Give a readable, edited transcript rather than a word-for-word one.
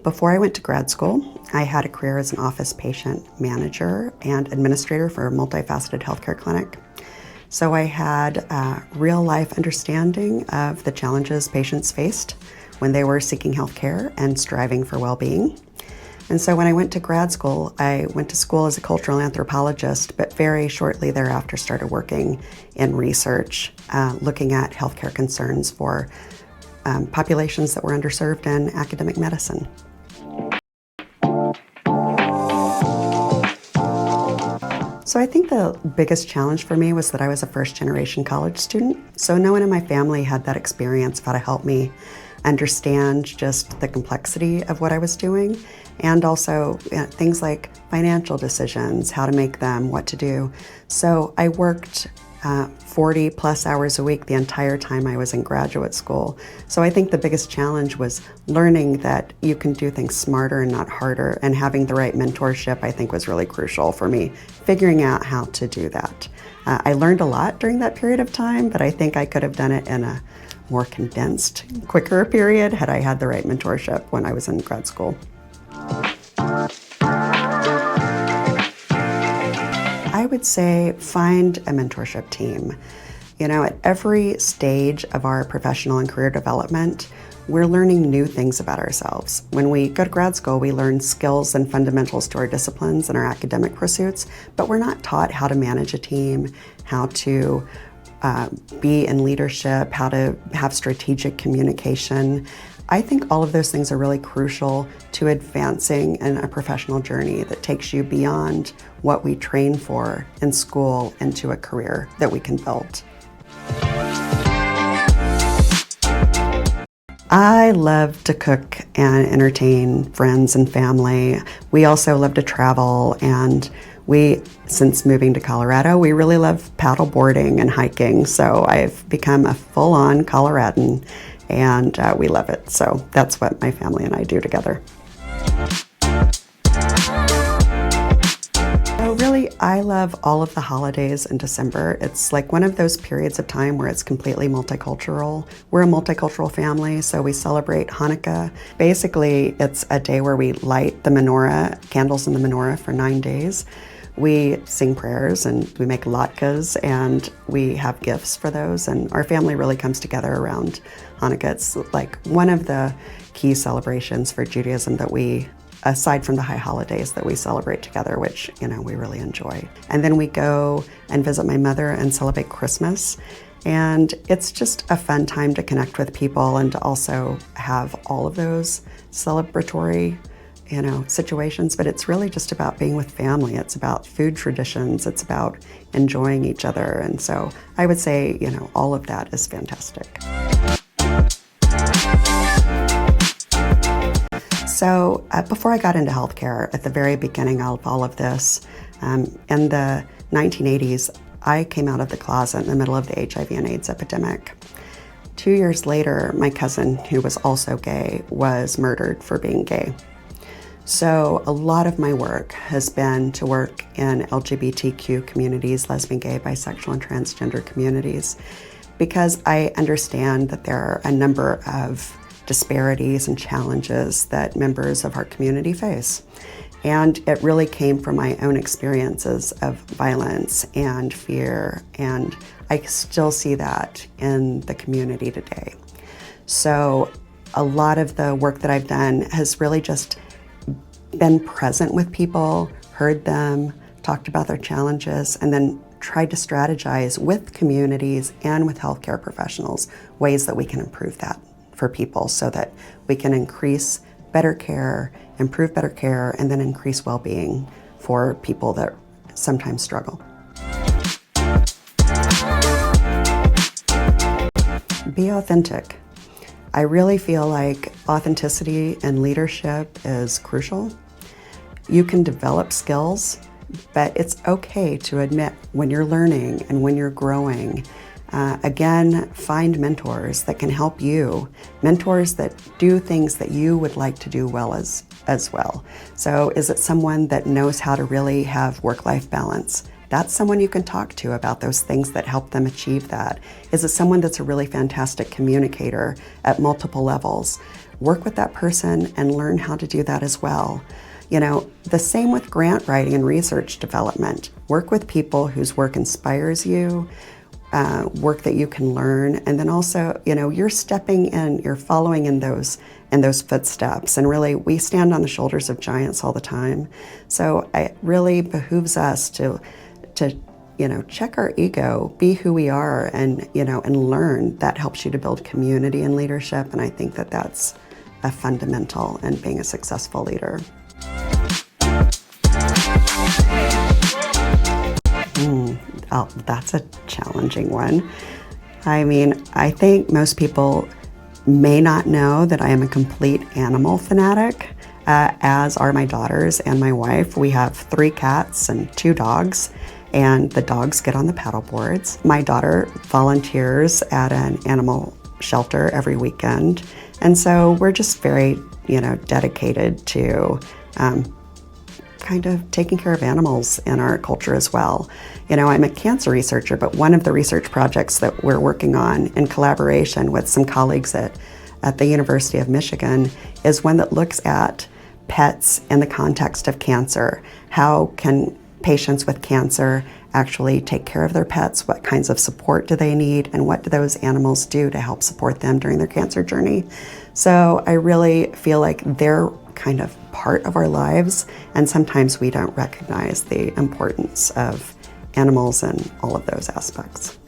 Before I went to grad school, I had a career as an office patient manager and administrator for a multifaceted healthcare clinic. So I had a real life understanding of the challenges patients faced when they were seeking healthcare and striving for well-being. And so when I went to grad school, I went to school as a cultural anthropologist, but very shortly thereafter started working in research, looking at healthcare concerns for populations that were underserved in academic medicine. So I think the biggest challenge for me was that I was a first-generation college student. So no one in my family had that experience of how to help me understand just the complexity of what I was doing, and also things like financial decisions, how to make them, what to do. So I worked 40 plus hours a week the entire time I was in graduate school. So I think the biggest challenge was learning that you can do things smarter and not harder, and having the right mentorship I think was really crucial for me, figuring out how to do that. I learned a lot during that period of time, but I think I could have done it in a more condensed, quicker period had I had the right mentorship when I was in grad school. I would say find a mentorship team. You know, at every stage of our professional and career development, we're learning new things about ourselves. When we go to grad school, we learn skills and fundamentals to our disciplines and our academic pursuits, but we're not taught how to manage a team, how to be in leadership, how to have strategic communication. I think all of those things are really crucial to advancing in a professional journey that takes you beyond what we train for in school into a career that we can build. I love to cook and entertain friends and family. We also love to travel, and since moving to Colorado, we really love paddle boarding and hiking. So I've become a full-on Coloradan, and we love it. So that's what my family and I do together. So really, I love all of the holidays in December. It's like one of those periods of time where it's completely multicultural. We're a multicultural family, so we celebrate Hanukkah. Basically, it's a day where we light the menorah, candles in the menorah for 9 days. We sing prayers and we make latkes and we have gifts for those, and our family really comes together around Hanukkah. It's like one of the key celebrations for Judaism that we, aside from the high holidays, that we celebrate together, which, you know, we really enjoy. And then we go and visit my mother and celebrate Christmas. And it's just a fun time to connect with people and to also have all of those celebratory situations, but it's really just about being with family. It's about food traditions. It's about enjoying each other. And so I would say, all of that is fantastic. So before I got into healthcare, at the very beginning of all of this, in the 1980s, I came out of the closet in the middle of the HIV and AIDS epidemic. 2 years later, my cousin, who was also gay, was murdered for being gay. So a lot of my work has been to work in LGBTQ communities, lesbian, gay, bisexual, and transgender communities, because I understand that there are a number of disparities and challenges that members of our community face. And it really came from my own experiences of violence and fear, and I still see that in the community today. So a lot of the work that I've done has really just been present with people, heard them, talked about their challenges, and then tried to strategize with communities and with healthcare professionals ways that we can improve that for people so that we can increase better care, improve better care, and then increase well-being for people that sometimes struggle. Be authentic. I really feel like authenticity and leadership is crucial. You can develop skills, but it's okay to admit when you're learning and when you're growing. Again, find mentors that can help you, mentors that do things that you would like to do well as well. So is it someone that knows how to really have work-life balance? That's someone you can talk to about those things that help them achieve that. Is it someone that's a really fantastic communicator at multiple levels? work with that person and learn how to do that as well. The same with grant writing and research development. Work with people whose work inspires you, work that you can learn, and then also, you're stepping in, you're following in those footsteps. And really, we stand on the shoulders of giants all the time. So it really behooves us to check our ego, be who we are, and learn. That helps you to build community and leadership. And I think that that's a fundamental in being a successful leader. Oh, that's a challenging one. I mean, I think most people may not know that I am a complete animal fanatic, as are my daughters and my wife. We have 3 cats and 2 dogs, and the dogs get on the paddle boards. My daughter volunteers at an animal shelter every weekend, and so we're just very, dedicated to kind of taking care of animals in our culture as well. I'm a cancer researcher, but one of the research projects that we're working on in collaboration with some colleagues at the University of Michigan is one that looks at pets in the context of cancer. How can patients with cancer actually take care of their pets? What kinds of support do they need? And what do those animals do to help support them during their cancer journey? So I really feel like they're kind of part of our lives, and sometimes we don't recognize the importance of animals and all of those aspects.